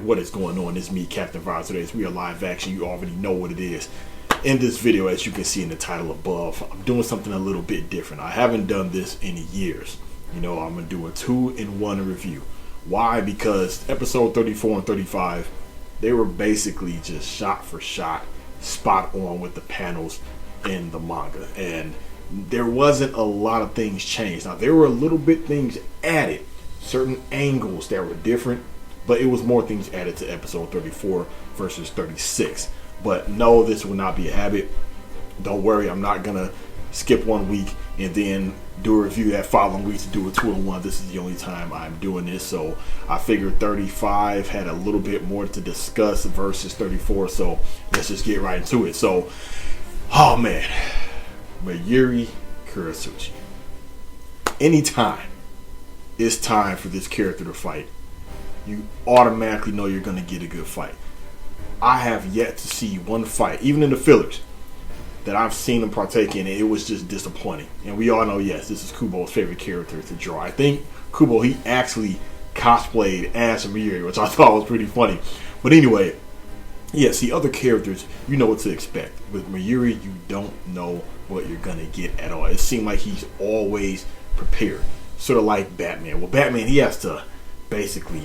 what is going on? It's me, Captain Vibes. Today we are live action. You already know what it is. In this video, as you can see in the title above, I'm doing something a little bit different. I haven't done this in years. I'm going to do a 2-in-1 review. Why? Because episode 34 and 35, they were basically just shot for shot, spot on with the panels in the manga. And there wasn't a lot of things changed. Now, there were a little bit things added, certain angles that were different, but it was more things added to episode 34 versus 36. But no, this will not be a habit. Don't worry, I'm not going to skip 1 week and then do a review that following week to do a 2-in-1. This is the only time I'm doing this. So I figured 35 had a little bit more to discuss versus 34. So let's just get right into it. So, oh man, Mayuri Kurasuchi. Anytime it's time for this character to fight, you automatically know you're going to get a good fight. I have yet to see one fight, even in the fillers, that I've seen him partake in, and it was just disappointing. And we all know, yes, this is Kubo's favorite character to draw. I think Kubo, he actually cosplayed as Mayuri, which I thought was pretty funny. But anyway, yeah, see, other characters, you know what to expect. With Mayuri, you don't know what you're going to get at all. It seemed like he's always prepared. Sort of like Batman. Well, Batman, he has to basically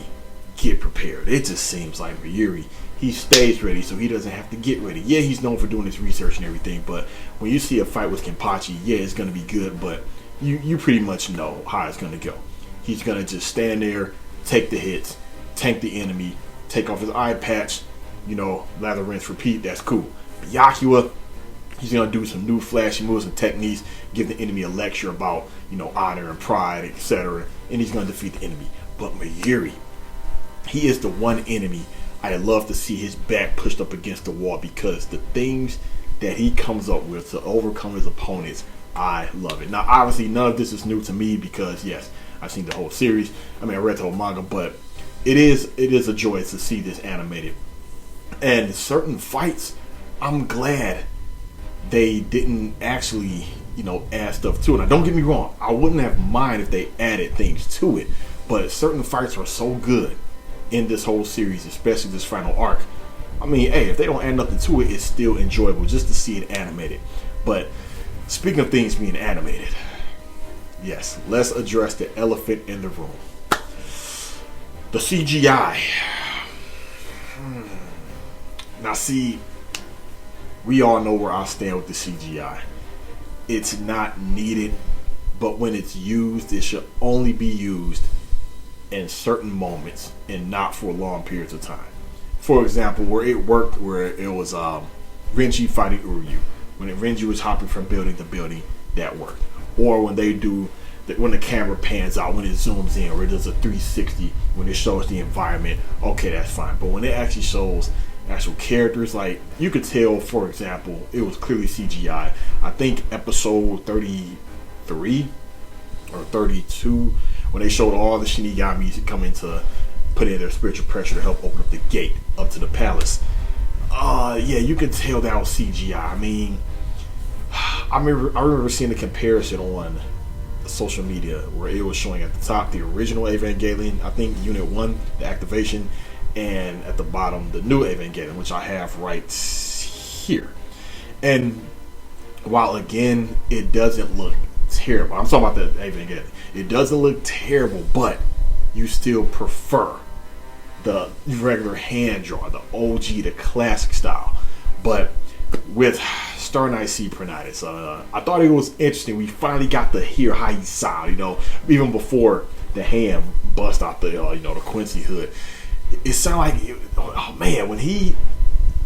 get prepared. It just seems like Mayuri, he stays ready so he doesn't have to get ready. Yeah, he's known for doing his research and everything, but when you see a fight with Kenpachi, yeah, it's going to be good, but you pretty much know how it's going to go. He's going to just stand there, take the hits, tank the enemy, take off his eye patch, lather, rinse, repeat. That's cool. Byakuya, he's going to do some new flashy moves and techniques, give the enemy a lecture about, honor and pride, etc., and he's going to defeat the enemy. But Mayuri, he is the one enemy I love to see his back pushed up against the wall, because the things that he comes up with to overcome his opponents, I love it. Now, obviously, none of this is new to me because, yes, I've seen the whole series. I read the whole manga, but it is a joy to see this animated. And certain fights, I'm glad they didn't actually, add stuff to it. Now, don't get me wrong. I wouldn't have mind if they added things to it, but certain fights are so good in this whole series, especially this final arc. Hey, if they don't add nothing to it, it's still enjoyable just to see it animated. But speaking of things being animated, yes, let's address the elephant in the room. The CGI. Now see, we all know where I stand with the CGI. It's not needed, but when it's used, it should only be used in certain moments and not for long periods of time. For example, where it worked, where it was Renji fighting Uryu. When Renji was hopping from building to building, that worked. Or when they do, when the camera pans out, when it zooms in, or it does a 360, when it shows the environment, okay, that's fine. But when it actually shows actual characters, like you could tell, for example, it was clearly CGI. I think episode 33 or 32, when they showed all the Shinigamis coming to put in their spiritual pressure to help open up the gate up to the palace. Yeah, you can tell that was CGI. I remember seeing the comparison on social media where it was showing at the top the original Evangelion, I think Unit 1, the activation, and at the bottom the new Evangelion, which I have right here. And while again it doesn't look terrible, I'm talking about the Evangelion, it doesn't look terrible, but you still prefer the regular hand draw, the OG, the classic style. But with Star Night Sea Prenitis, I thought it was interesting. We finally got to hear how he sound, even before the hand bust out the the Quincy hood. It sounded like, oh man, when he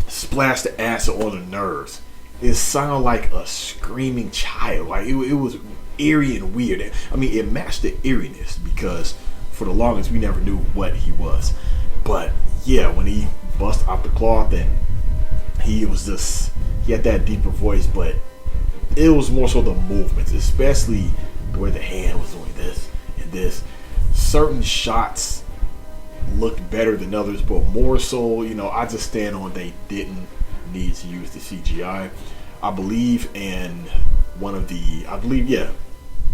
splashed the acid on the nerves, it sounded like a screaming child. Like it was eerie and weird. It matched the eeriness, because for the longest we never knew what he was. But yeah, when he bust out the cloth and he had that deeper voice, but it was more so the movements, especially the way the hand was doing this and this. Certain shots looked better than others, but more so, I just stand on they didn't need to use the CGI. I believe in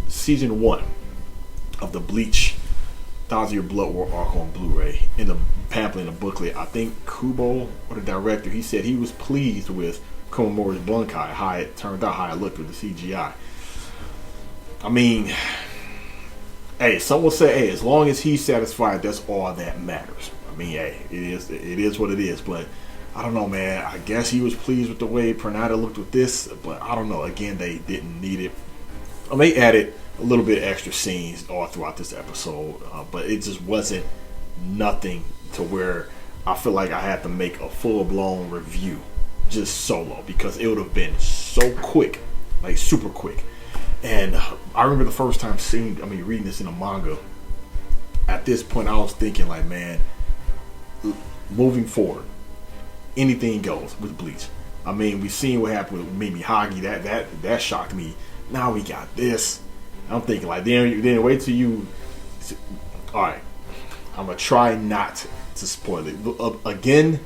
season 1 of the Bleach Thousand Year Blood War arc on Blu-ray. In the pamphlet, in the booklet, I think Kubo, or the director, he said he was pleased with Komamori's bankai, how it turned out, how it looked with the CGI. I mean, hey, some will say, hey, as long as he's satisfied, that's all that matters. I mean, hey, it is what it is. But I don't know, man. I guess he was pleased with the way Pernada looked with this, but I don't know. Again, they didn't need it. They added a little bit of extra scenes all throughout this episode, but it just wasn't nothing to where I feel like I had to make a full-blown review just solo, because it would have been so quick, like super quick. And I remember the first time reading this in a manga. At this point, I was thinking like, man, moving forward, anything goes with Bleach. I mean, we've seen what happened with Mimi Hagi. That shocked me. Now we got this. I'm thinking like, then wait till you. All right, I'm gonna try not to spoil it. Again,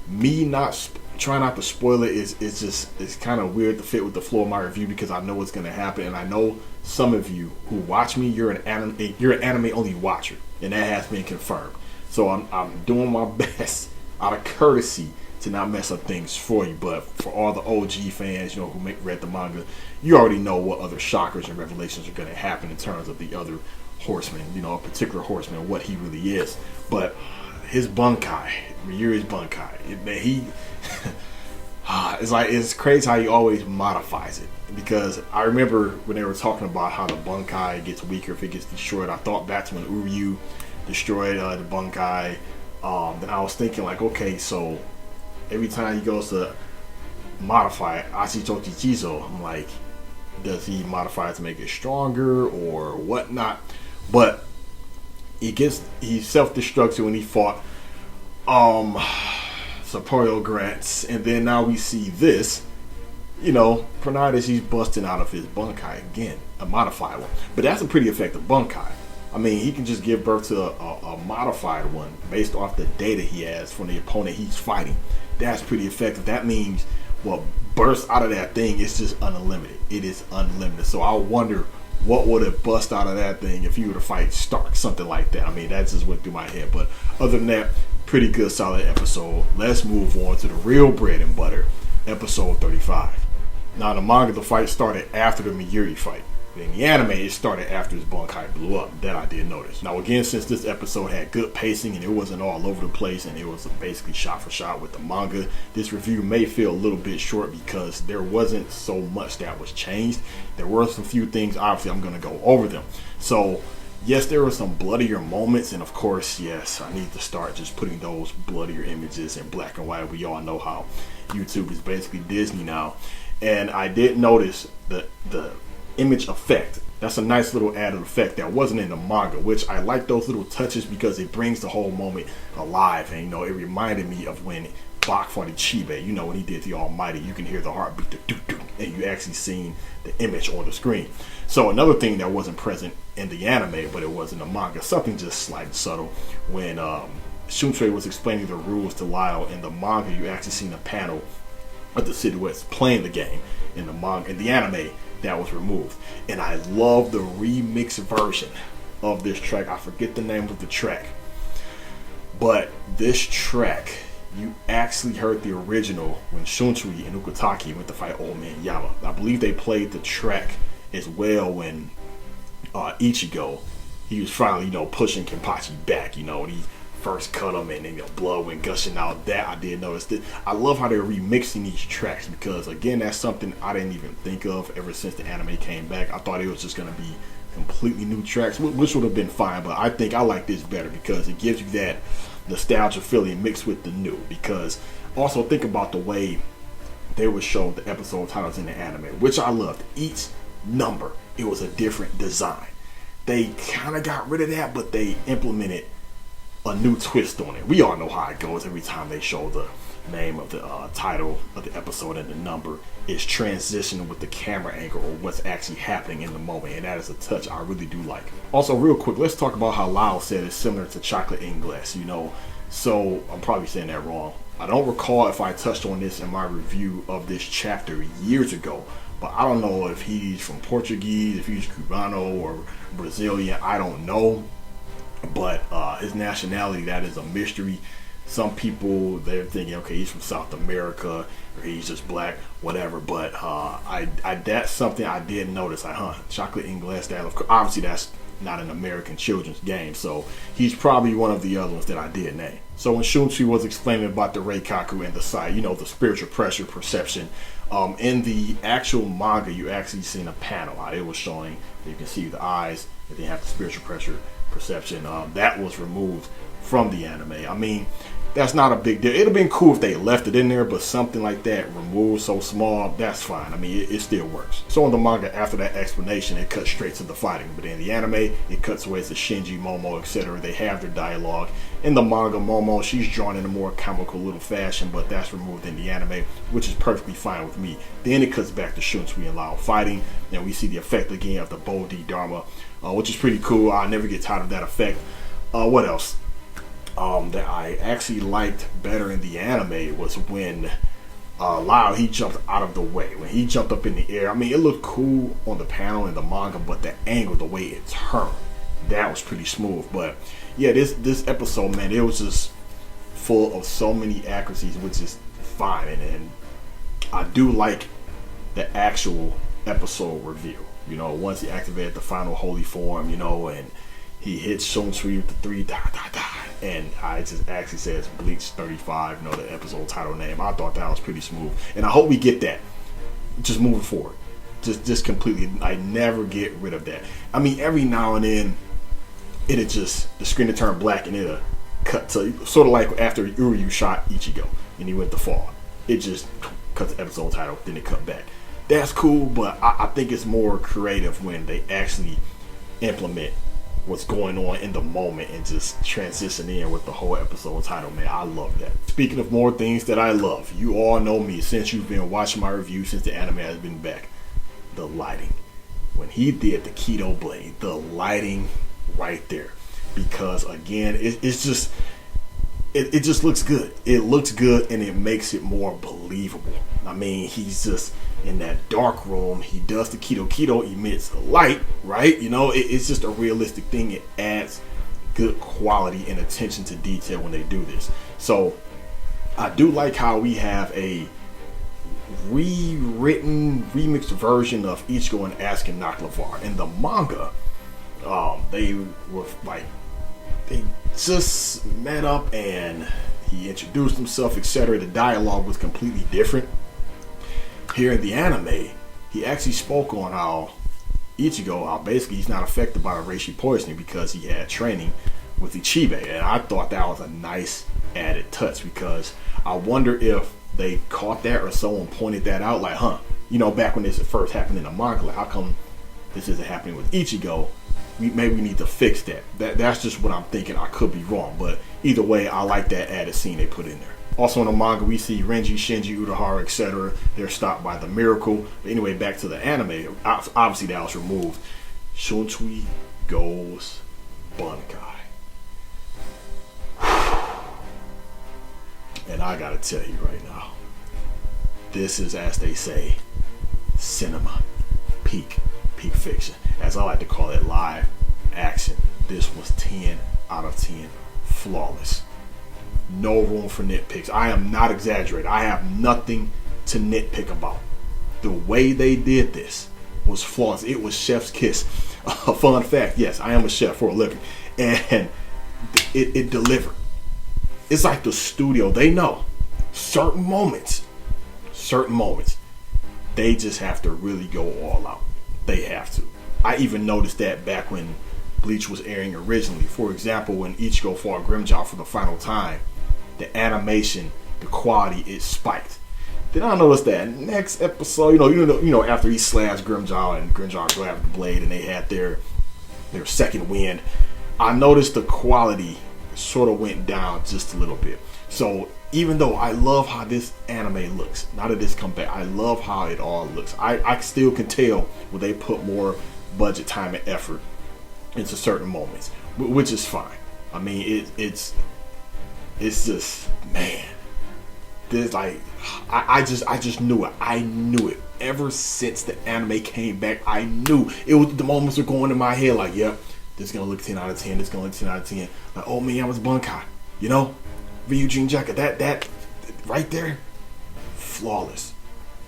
me not trying not to spoil it it's kind of weird to fit with the flow of my review, because I know what's gonna happen, and I know some of you who watch me, you're an anime only watcher, and that has been confirmed. So I'm doing my best out of courtesy to not mess up things for you. But for all the OG fans, who read the manga, you already know what other shockers and revelations are going to happen in terms of the other horseman, a particular horseman, what he really is. But his bankai, Mayuri's bankai, it's crazy how he always modifies it. Because I remember when they were talking about how the bankai gets weaker if it gets destroyed, I thought that's when Uryu destroyed the bankai. Then I was thinking like, okay, so every time he goes to modify Ashitochi Chizo, I'm like, does he modify it to make it stronger or whatnot? But he self-destructs when he fought Sapporo Grants, and then now we see this, Pernada, he's busting out of his bankai again, a modified one. But that's a pretty effective bankai. I mean, he can just give birth to a modified one based off the data he has from the opponent he's fighting. That's pretty effective. That means what bursts out of that thing is just unlimited. It is unlimited. So I wonder what would have bust out of that thing if he were to fight Stark, something like that. I mean, that just went through my head. But other than that, pretty good, solid episode. Let's move on to the real bread and butter, episode 35. Now, in the manga, the fight started after the Mayuri fight. In the anime, it started after his bankai blew up. That I did notice. Now, again, since this episode had good pacing and it wasn't all over the place and it was basically shot for shot with the manga, this review may feel a little bit short because there wasn't so much that was changed. There were some few things, obviously, I'm going to go over them. So, yes, there were some bloodier moments, and of course, yes, I need to start just putting those bloodier images in black and white. We all know how YouTube is basically Disney now. And I did notice the image effect. That's a nice little added effect that wasn't in the manga, which I like those little touches because it brings the whole moment alive. And it reminded me of when Bach fought Chibe, when he did the Almighty, you can hear the heartbeat, and you actually seen the image on the screen. So another thing that wasn't present in the anime, but it was in the manga, something just slight subtle, when Shunsi was explaining the rules to Lyle in the manga, you actually seen a panel of the silhouettes playing the game. In the manga, in the anime, that was removed. And I love the remix version of this track. I forget the name of the track, but this track, you actually heard the original when Shunsi and Ukitake went to fight Old Man Yama. I believe they played the track as well when Ichigo, he was finally pushing Kenpachi back, and he first cut him and then blood went gushing out. That I did notice. That I love how they're remixing these tracks, because again, that's something I didn't even think of ever since the anime came back. I thought it was just going to be completely new tracks, which would have been fine, but I think I like this better because it gives you that nostalgia feeling mixed with the new. Because also think about the way they would show the episode titles in the anime, which I loved. Each number, it was a different design. They kind of got rid of that, but they implemented a new twist on it. We all know how it goes every time they show the name of the title of the episode and the number. It's transitioning with the camera angle or what's actually happening in the moment, and that is a touch I really do like. Also, real quick, let's talk about how Lyle said it's similar to chocolate in glass. So I'm probably saying that wrong. I don't recall if I touched on this in my review of this chapter years ago, but I don't know if he's from Portuguese, if he's Cubano or Brazilian, I don't know. but his nationality, that is a mystery. Some people, they're thinking, okay, he's from South America or he's just black, whatever. But that's something I did notice. Like, chocolate in glass. That obviously that's not an American children's game, so he's probably one of the other ones that I did name. So when Shunsi was explaining about the Reikaku and the Sai, the spiritual pressure perception, in the actual manga, you actually seen a panel. It was showing, you can see the eyes, that they have the spiritual pressure perception. That was removed from the anime. I mean, that's not a big deal. It'd have been cool if they left it in there, but something like that removed so small, that's fine. I mean, it still works. So in the manga, after that explanation, it cuts straight to the fighting. But in the anime, it cuts away to Shinji, Momo, etc. They have their dialogue. In the manga, Momo, she's drawn in a more comical little fashion, but that's removed in the anime, which is perfectly fine with me. Then it cuts back to Shunsui and Lao fighting, and we see the effect again of the Bodhi Dharma, which is pretty cool. I never get tired of that effect. What else? That I actually liked better in the anime was when Lao, he jumped out of the way. When he jumped up in the air, I mean, it looked cool on the panel in the manga, but the angle, the way it turned, that was pretty smooth. But yeah, this episode, man, it was just full of so many accuracies, which is fine. And I do like the actual episode review. Once he activated the final holy form, and he hits Shunsi with the 3 and I just actually says Bleach 35, the episode title name. I thought that was pretty smooth, and I hope we get that just moving forward. Just completely, I never get rid of that. I mean, every now and then it'll just, the screen will turn black and it'll cut to, sort of like after Uryu shot Ichigo and he went to fall. It just cut the episode title, then it cut back. That's cool, but I think it's more creative when they actually implement what's going on in the moment and just transition in with the whole episode title. Man, I love that. Speaking of more things that I love, you all know me since you've been watching my review, since the anime has been back. The lighting. When he did the Keto Blade, the lighting right there. Because again, it's just, it just looks good. It looks good and it makes it more believable. I mean, he's just in that dark room. He does the Keto emits light, right? It's just a realistic thing. It adds good quality and attention to detail when they do this. So I do like how we have a rewritten, remixed version of Ichigo and Asuka and Naklavar. In the manga, they were like, they just met up and he introduced himself, etc. The dialogue was completely different. Here in the anime, he actually spoke on how Ichigo, basically he's not affected by the reishi poisoning because he had training with Ichibe, and I thought that was a nice added touch, because I wonder if they caught that or someone pointed that out, like, back when this first happened in the manga, like, how come this isn't happening with Ichigo? Maybe we need to fix that. That's just what I'm thinking. I could be wrong, but either way, I like that added scene they put in there. Also in the manga, we see Renji, Shinji, Urahara, etc. They're stopped by the miracle. But anyway, back to the anime. Obviously, that was removed. Shunsui goes bankai. And I gotta tell you right now, this is, as they say, cinema. Peak fiction. As I like to call it, live action. This was 10 out of 10. Flawless. No room for nitpicks. I am not exaggerating. I have nothing to nitpick about. The way they did this was flawless. It was chef's kiss. A fun fact, yes, I am a chef for a living. And it delivered. It's like the studio, they know certain moments, they just have to really go all out. They have to. I even noticed that back when Bleach was airing originally. For example, when Ichigo fought Grimmjow for the final time, the animation, the quality, it spiked. Then I noticed that next episode, after he slashed Grimmjow and Grimmjow grabbed the blade and they had their second wind, I noticed the quality sort of went down just a little bit. So even though I love how this anime looks, now that this come back, I love how it all looks. I still can tell where they put more budget, time, and effort into certain moments, which is fine. I mean, it's just, man, there's like, I just knew it. I knew it ever since the anime came back. I knew it was, the moments were going in my head like, yep, This is gonna look 10 out of 10. This is gonna look 10 out of 10. Like, oh man, I was bankai. You know, Ryujin jacket. That right there, flawless.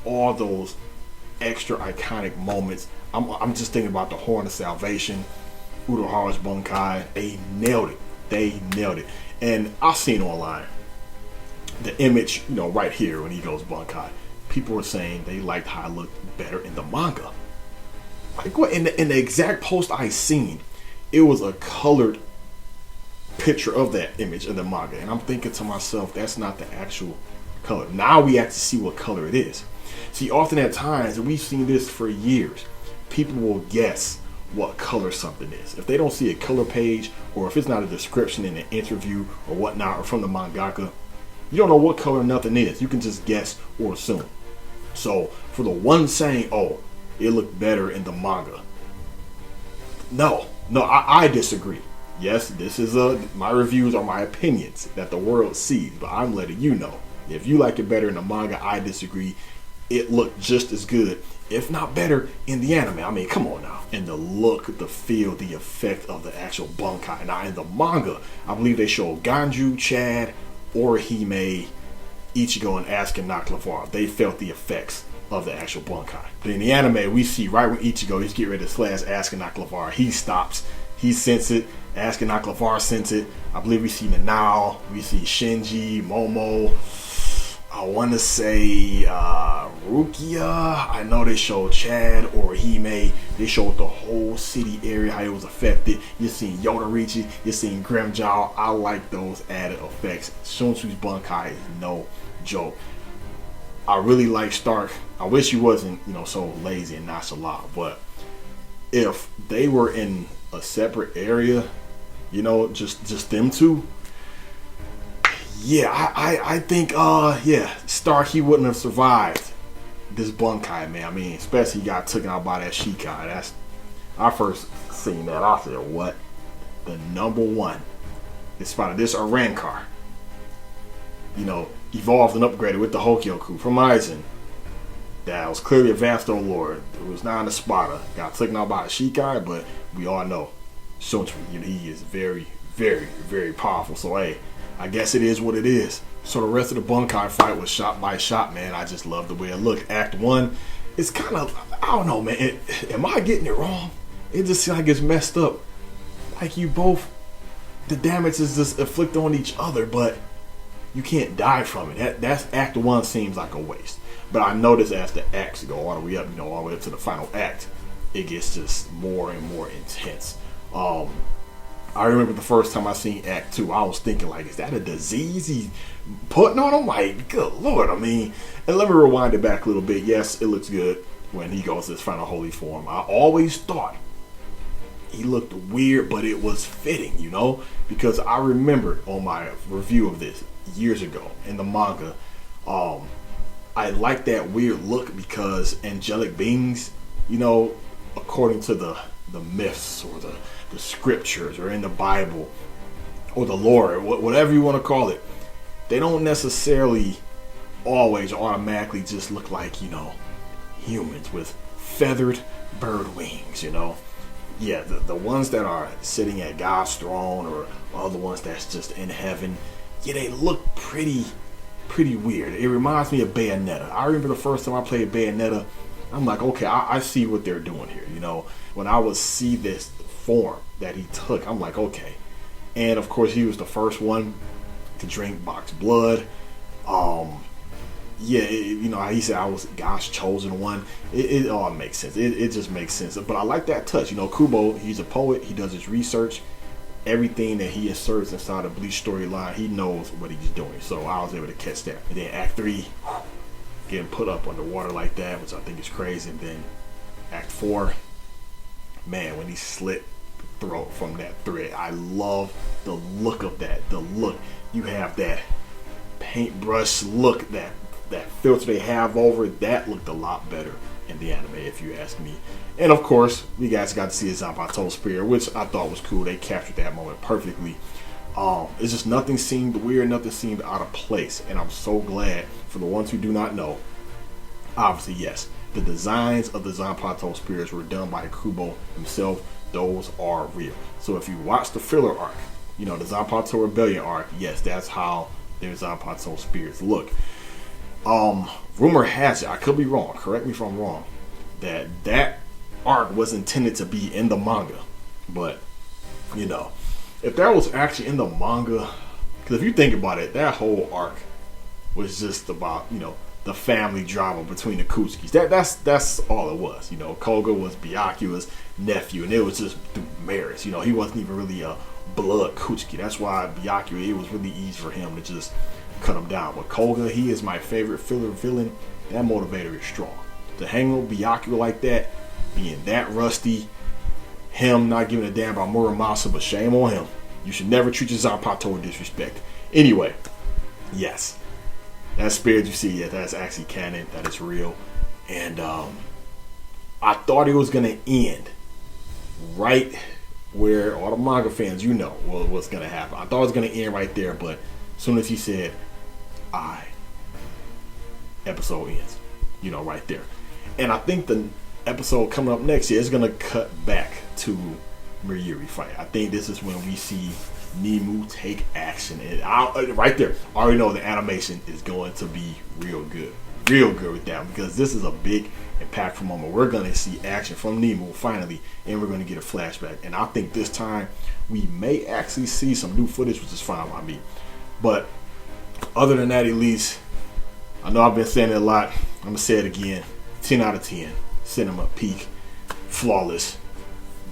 All those extra iconic moments. I'm just thinking about the Horn of Salvation, Urahara's bankai. They nailed it. And I've seen online the image, you know, right here when he goes bankai. People were saying they liked how it looked better in the manga. Like what? In the exact post I seen, it was a colored picture of that image in the manga, and I'm thinking to myself, that's not the actual color. Now we have to see what color it is. See, often at times, and we've seen this for years, people will guess what color something is. If they don't see a color page, or if it's not a description in an interview or whatnot, or from the mangaka, you don't know what color nothing is. You can just guess or assume. So for the one saying, oh, it looked better in the manga, no, I disagree. Yes, this is my reviews are my opinions that the world sees, but I'm letting you know. If you like it better in the manga, I disagree. It looked just as good, if not better, in the anime. I mean, come on now. And the look, the feel, the effect of the actual bankai. Now, in the manga, I believe they show Ganju, Chad, Orihime, Ichigo, and Asuka and Nakamura. They felt the effects of the actual bankai. But in the anime, we see right when Ichigo, he's getting ready to slash Asuka and Nakamura, he stops. He senses it. Asuka and Nakamura sense it. I believe we see Nanao. We see Shinji, Momo. I want to say Rukia. I know they showed Chad or Hime. They showed the whole city area, how it was affected. You're seeing Yodorichi. You're seeing Grimmjow. I like those added effects. Shunsi's bankai is no joke. I really like Stark. I wish he wasn't, you know, so lazy and nonchalant. But if they were in a separate area, you know, just them two, yeah, I think, Stark, he wouldn't have survived this bankai, man. I mean, especially he got taken out by that Shikai. That's, I first seen that, I said, what? The number one, despite this, a Rancor, you know, evolved and upgraded with the Hokyoku from Aizen. That was clearly advanced Lord. It was not in the Sparta. Got taken out by a Shikai, but we all know Shunsi, you know, he is very, very, very powerful. So, hey, I guess it is what it is. So the rest of the bankai fight was shot by shot, man. I just love the way it looked. Act 1, it's kind of, I don't know, man. Am I getting it wrong? It just seems like it's messed up. Like you both, the damage is just inflicted on each other, but you can't die from it. That's Act 1 seems like a waste. But I notice as the acts go all the way up, you know, all the way up to the final act, it gets just more and more intense. I remember the first time I seen Act 2, I was thinking, like, is that a disease he's putting on him? Like, good Lord, I mean, and let me rewind it back a little bit. Yes, it looks good when he goes to his final holy form. I always thought he looked weird, but it was fitting, you know, because I remember on my review of this years ago in the manga, I like that weird look because angelic beings, you know, according to the myths or the scriptures or in the Bible or the lore, whatever you want to call it, they don't necessarily always automatically just look like, you know, humans with feathered bird wings, you know. Yeah, the ones that are sitting at God's throne or all the ones that's just in heaven, yeah, they look pretty weird. It reminds me of Bayonetta. I remember the first time I played Bayonetta, I'm like, okay, I see what they're doing here, you know. When I would see this form that he took, I'm like, okay. And of course, he was the first one to drink box blood. You know, he said I was God's chosen one. It all makes sense. It just makes sense. But I like that touch. You know, Kubo, he's a poet. He does his research. Everything that he inserts inside the Bleach storyline, he knows what he's doing. So I was able to catch that. And then Act 3, getting put up underwater like that, which I think is crazy. And then Act 4, man, when he slit the throat from that thread, I love the look of that. The look, you have that paintbrush look, that filter they have over it, that looked a lot better in the anime, if you ask me. And of course, we guys got to see a Zanpakuto spear, which I thought was cool. They captured that moment perfectly. It's just nothing seemed weird, nothing seemed out of place, and I'm so glad. For the ones who do not know, obviously, yes, the designs of the Zanpakuto spears were done by Kubo himself. those are real. So if you watch the filler arc, the Zanpakuto Rebellion arc, yes, that's how their Zanpakuto spirits look. Rumor has it, I could be wrong, correct me if I'm wrong, that arc was intended to be in the manga. But, if that was actually in the manga, because if you think about it, that whole arc was just about, the family drama between the Kuchikis. That's all it was. Koga was Byakuya's nephew, and it was just through marriage. He wasn't even really a blood Kuchiki. That's why Byakuya, it was really easy for him to just cut him down. But Koga, he is my favorite filler villain. That motivator is strong. To hang with Byakuya like that, being that rusty, him not giving a damn about Muramasa, but shame on him. You should never treat your Zanpakuto with disrespect. Anyway, yes. That spirit you see, that's actually canon. That is real. And I thought it was going to end right where all the manga fans, what's going to happen. I thought it was going to end right there, but as soon as he said, episode ends. Right there. And I think the episode coming up next year is going to cut back to Mayuri fight. I think this is when we see Nemu take action, and right there, I already know the animation is going to be real good with that, because this is a big impactful moment. We're going to see action from Nemu finally, and we're going to get a flashback, and I think this time we may actually see some new footage, which is fine by me. But other than that, at least, I know I've been saying it a lot, I'm going to say it again, 10 out of 10, cinema peak, flawless,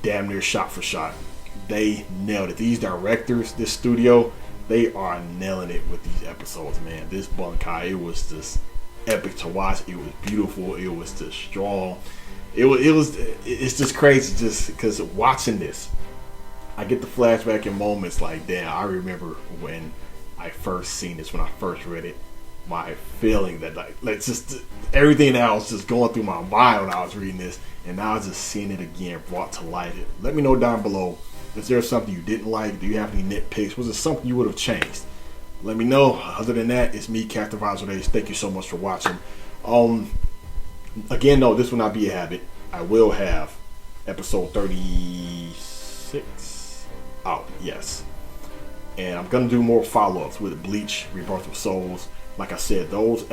damn near shot for shot. They nailed it. These directors, this studio, they are nailing it with these episodes, man. This bankai, it was just epic to watch. It was beautiful. It was just strong. It's just crazy, just because watching this, I get the flashback in moments like, damn, I remember when I first seen this, when I first read it, my feeling that like just everything that I was just going through my mind when I was reading this, and now just seeing it again brought to life. Let me know down below. Is there something you didn't like? Do you have any nitpicks? Was it something you would have changed? Let me know. Other than that, it's me, Captain Vibes. Thank you so much for watching. Again, no, this will not be a habit. I will have episode 36 out, yes. And I'm going to do more follow-ups with Bleach, Rebirth of Souls. Like I said, those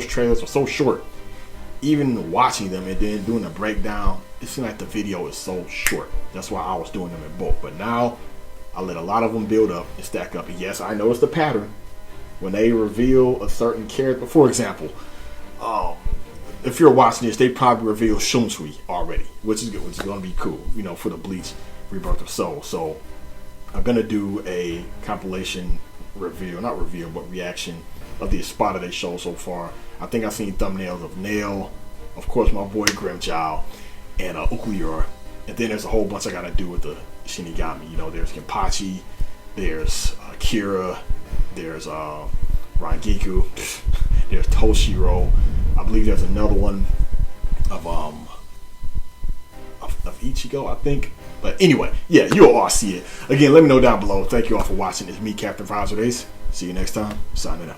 trailers are so short. Even watching them and then doing a breakdown, it seemed like the video is so short. That's why I was doing them in bulk. But now, I let a lot of them build up and stack up. And yes, I know it's the pattern. When they reveal a certain character, for example, if you're watching this, they probably reveal Shunsi already, which is good, which is going to be cool, for the Bleach Rebirth of Soul. So I'm going to do a compilation reaction of the Espada they showed so far. I think I've seen thumbnails of Nail, of course my boy Grimjow, and Ukuyor. And then there's a whole bunch I gotta do with the Shinigami. There's Kenpachi, there's Kira, there's Rangiku, there's Toshiro. I believe there's another one of Ichigo, I think. But anyway, yeah, you'll all see it. Again, let me know down below. Thank you all for watching. It's me, Captain Vibes. See you next time. Signing out.